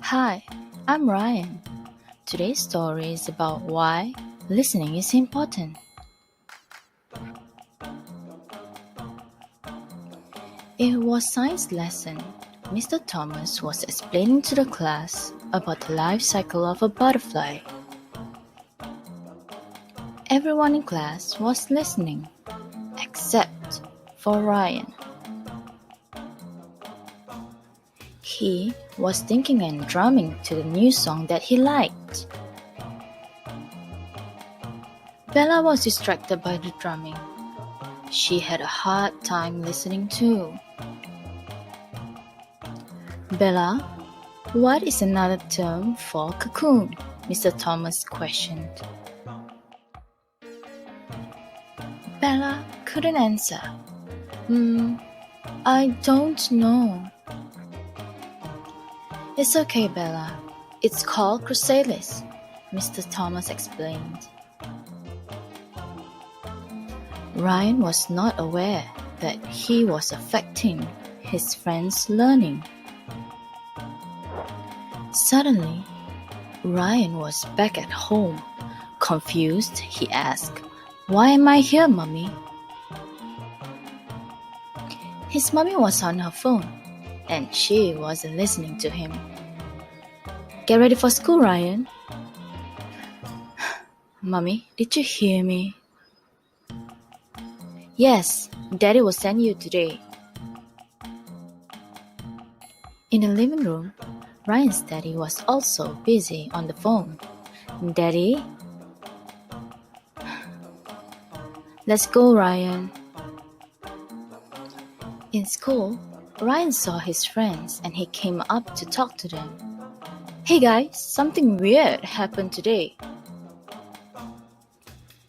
Hi, I'm Ryan. Today's story is about why listening is important. It was science lesson. Mr. Thomas was explaining to the class about the life cycle of a butterfly. Everyone in class was listening, except for Ryan. He was thinking and drumming to the new song that he liked. Bella was distracted by the drumming. She had a hard time listening too. Bella, what is another term for cocoon? Mr. Thomas questioned. Bella couldn't answer. I don't know. It's okay, Bella. It's called chrysalis, Mr. Thomas explained. Ryan was not aware that he was affecting his friend's learning. Suddenly, Ryan was back at home. Confused, he asked, "Why am I here, Mommy?" His mommy was on her phone, and she wasn't listening to him. "Get ready for school, Ryan." "Mommy, did you hear me?" "Yes, Daddy will send you today." In the living room, Ryan's daddy was also busy on the phone. "Daddy?" "Let's go, Ryan." In school, Ryan saw his friends and he came up to talk to them. "Hey guys, something weird happened today."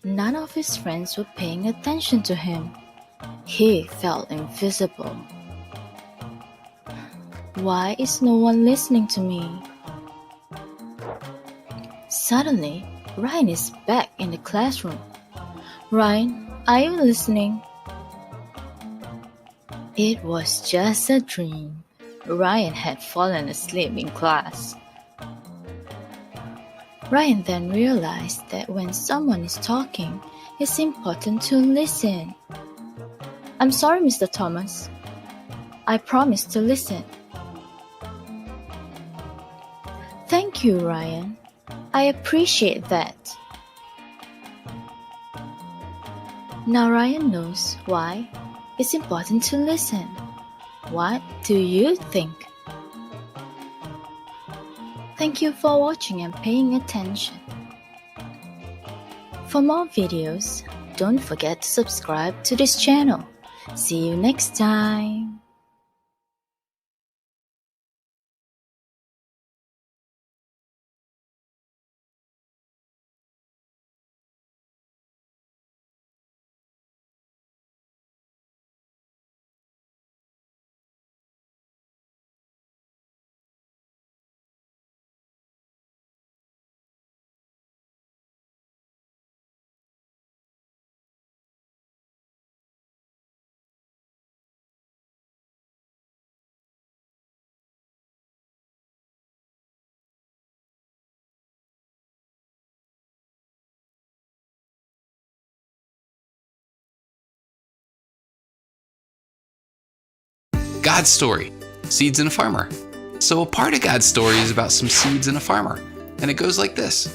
None of his friends were paying attention to him. He felt invisible. Why is no one listening to me? Suddenly, Ryan is back in the classroom. "Ryan, are you listening?" It was just a dream. Ryan had fallen asleep in class. Ryan then realized that when someone is talking, it's important to listen. "I'm sorry, Mr. Thomas. I promised to listen." "Thank you, Ryan. I appreciate that." Now Ryan knows why it's important to listen. What do you think? Thank you for watching and paying attention. For more videos, don't forget to subscribe to this channel. See you next time. God's story, seeds and a farmer. So a part of God's story is about some seeds and a farmer, and it goes like this.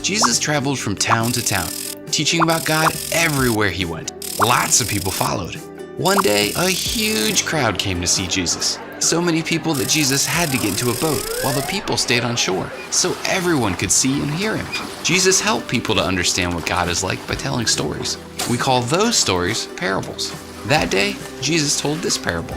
Jesus traveled from town to town, teaching about God everywhere he went. Lots of people followed. One day, a huge crowd came to see Jesus. So many people that Jesus had to get into a boat while the people stayed on shore, so everyone could see and hear him. Jesus helped people to understand what God is like by telling stories. We call those stories parables. That day, Jesus told this parable.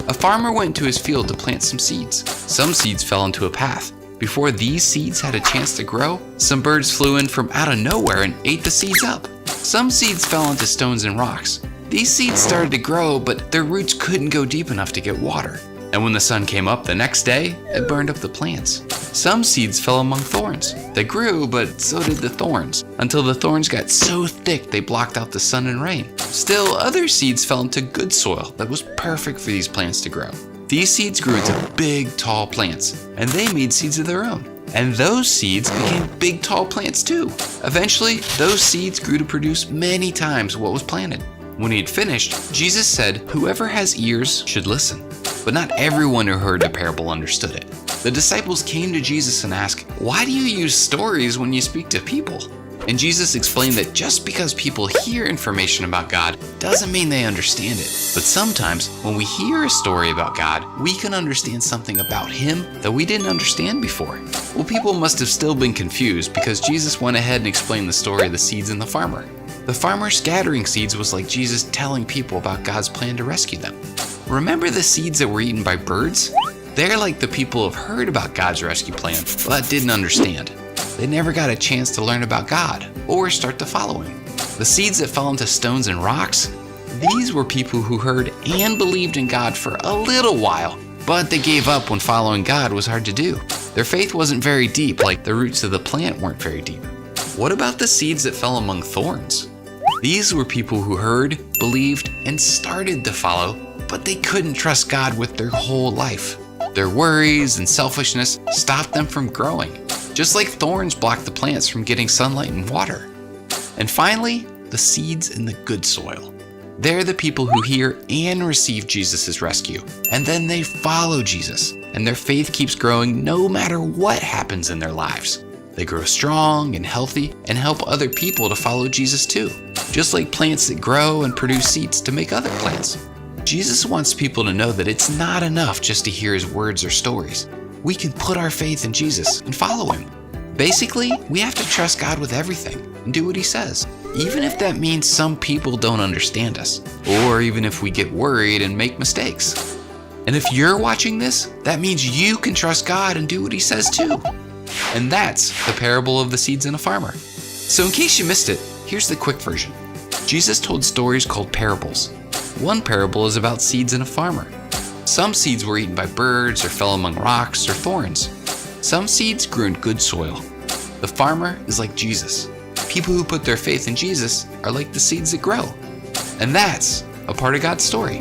A farmer went to his field to plant some seeds. Some seeds fell into a path. Before these seeds had a chance to grow, some birds flew in from out of nowhere and ate the seeds up. Some seeds fell into stones and rocks. These seeds started to grow, but their roots couldn't go deep enough to get water. And when the sun came up the next day, it burned up the plants. Some seeds fell among thorns. They grew, but so did the thorns, until the thorns got so thick they blocked out the sun and rain. Still, other seeds fell into good soil that was perfect for these plants to grow. These seeds grew into big, tall plants, and they made seeds of their own. And those seeds became big, tall plants too. Eventually, those seeds grew to produce many times what was planted. When he had finished, Jesus said, "Whoever has ears should listen." But not everyone who heard the parable understood it. The disciples came to Jesus and asked, "Why do you use stories when you speak to people?" And Jesus explained that just because people hear information about God doesn't mean they understand it. But sometimes when we hear a story about God, we can understand something about Him that we didn't understand before. Well, people must have still been confused because Jesus went ahead and explained the story of the seeds and the farmer. The farmer scattering seeds was like Jesus telling people about God's plan to rescue them. Remember the seeds that were eaten by birds? They're like the people who have heard about God's rescue plan, but didn't understand. They never got a chance to learn about God or start to follow Him. The seeds that fell into stones and rocks, these were people who heard and believed in God for a little while, but they gave up when following God was hard to do. Their faith wasn't very deep, like the roots of the plant weren't very deep. What about the seeds that fell among thorns? These were people who heard, believed, and started to follow, but they couldn't trust God with their whole life. Their worries and selfishness stopped them from growing, just like thorns block the plants from getting sunlight and water. And finally, the seeds in the good soil. They're the people who hear and receive Jesus' rescue, and then they follow Jesus, and their faith keeps growing no matter what happens in their lives. They grow strong and healthy and help other people to follow Jesus too, just like plants that grow and produce seeds to make other plants. Jesus wants people to know that it's not enough just to hear His words or stories. We can put our faith in Jesus and follow Him. Basically, we have to trust God with everything and do what He says, even if that means some people don't understand us, or even if we get worried and make mistakes. And if you're watching this, that means you can trust God and do what He says too. And that's the parable of the seeds and a farmer. So in case you missed it, here's the quick version. Jesus told stories called parables. One parable is about seeds and a farmer. Some seeds were eaten by birds or fell among rocks or thorns. Some seeds grew in good soil. The farmer is like Jesus. People who put their faith in Jesus are like the seeds that grow. And that's a part of God's story.